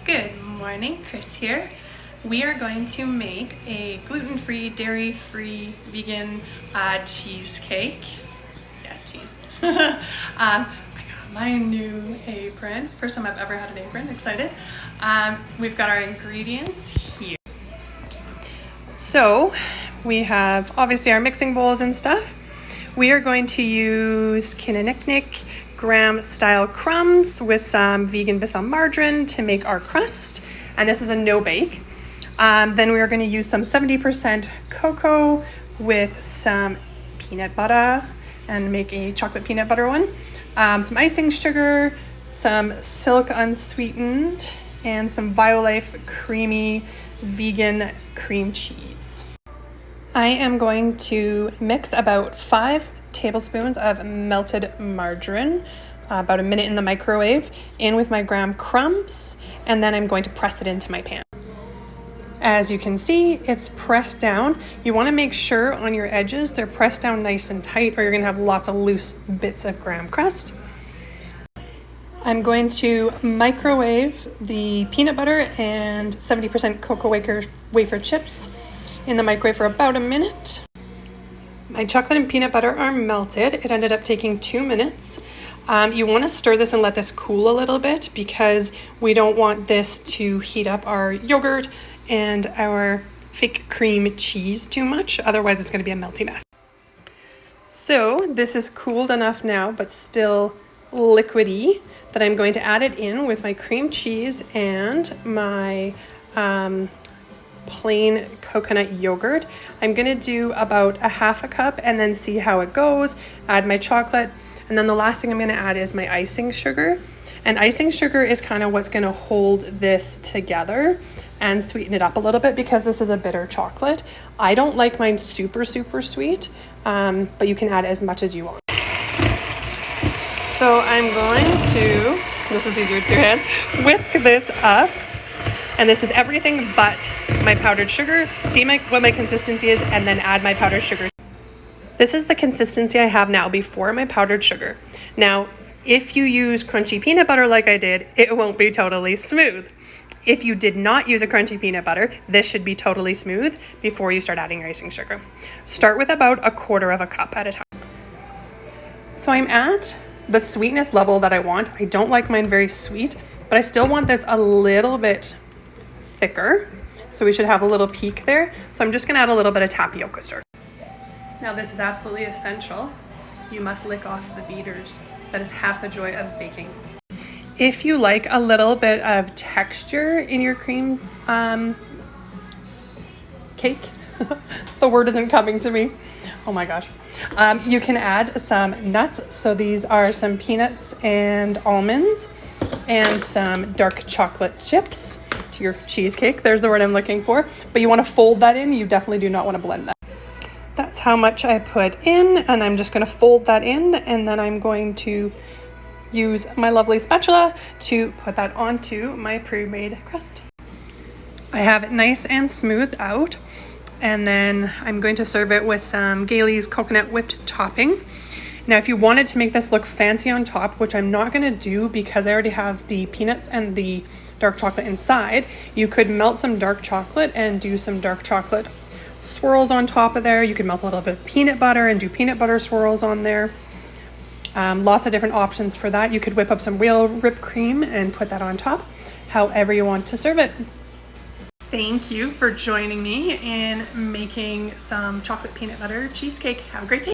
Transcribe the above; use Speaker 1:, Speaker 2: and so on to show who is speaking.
Speaker 1: Good morning, Chris here. We are going to make a gluten-free, dairy-free, vegan cheesecake. Yeah, cheese. I got my new apron. First time I've ever had an apron, excited. We've got our ingredients here. So we have obviously our mixing bowls and stuff. We are going to use Kinnicknick graham style crumbs with some vegan Bissell margarine to make our crust. And this is a no bake. Then we are going to use some 70% cocoa with some peanut butter and make a chocolate peanut butter one. Some icing sugar, some silk unsweetened, and some Violife creamy vegan cream cheese. I am going to mix about 5 tablespoons of melted margarine, about a minute in the microwave, in with my graham crumbs, and then I'm going to press it into my pan. As you can see, it's pressed down. You want to make sure on your edges they're pressed down nice and tight, or you're going to have lots of loose bits of graham crust. I'm going to microwave the peanut butter and 70% cocoa wafer chips in the microwave for about a minute. My chocolate and peanut butter are melted. It ended up taking 2 minutes. You want to stir this and let this cool a little bit because we don't want this to heat up our yogurt and our fake cream cheese too much. Otherwise, it's going to be a melty mess. So this is cooled enough now, but still liquidy, that I'm going to add it in with my cream cheese and my plain coconut yogurt. I'm gonna do about a half a cup and then see how it goes, add my chocolate, and then the last thing I'm gonna add is my icing sugar. And icing sugar is kind of what's gonna hold this together and sweeten it up a little bit because this is a bitter chocolate. I don't like mine super sweet, but you can add as much as you want. So I'm going to, this is easier to hand, whisk this up. And this is everything but my powdered sugar. See what my consistency is, and then add my powdered sugar. This is the consistency I have now before my powdered sugar. Now, if you use crunchy peanut butter like I did, it won't be totally smooth. If you did not use a crunchy peanut butter, this should be totally smooth before you start adding your icing sugar. Start with about 1/4 cup at a time. So I'm at the sweetness level that I want. I don't like mine very sweet, but I still want this a little bit thicker, so we should have a little peak there. So I'm just gonna add a little bit of tapioca starch. Now this is absolutely essential. You must lick off the beaters. That is half the joy of baking. If you like a little bit of texture in your cream cake, the word isn't coming to me. Oh my gosh. You can add some nuts. So these are some peanuts and almonds and some dark chocolate chips to your cheesecake. There's the word I'm looking for. But you want to fold that in. You definitely do not want to blend that. That's how much I put in, and I'm just going to fold that in, and then I'm going to use my lovely spatula to put that onto my pre-made crust. I have it nice and smooth out, and then I'm going to serve it with some Gailey's coconut whipped topping. Now, if you wanted to make this look fancy on top, which I'm not going to do because I already have the peanuts and the dark chocolate inside, you could melt some dark chocolate and do some dark chocolate swirls on top of there. You could melt a little bit of peanut butter and do peanut butter swirls on there. Lots of different options for that. You could whip up some real whipped cream and put that on top, however you want to serve it. Thank you for joining me in making some chocolate peanut butter cheesecake. Have a great day.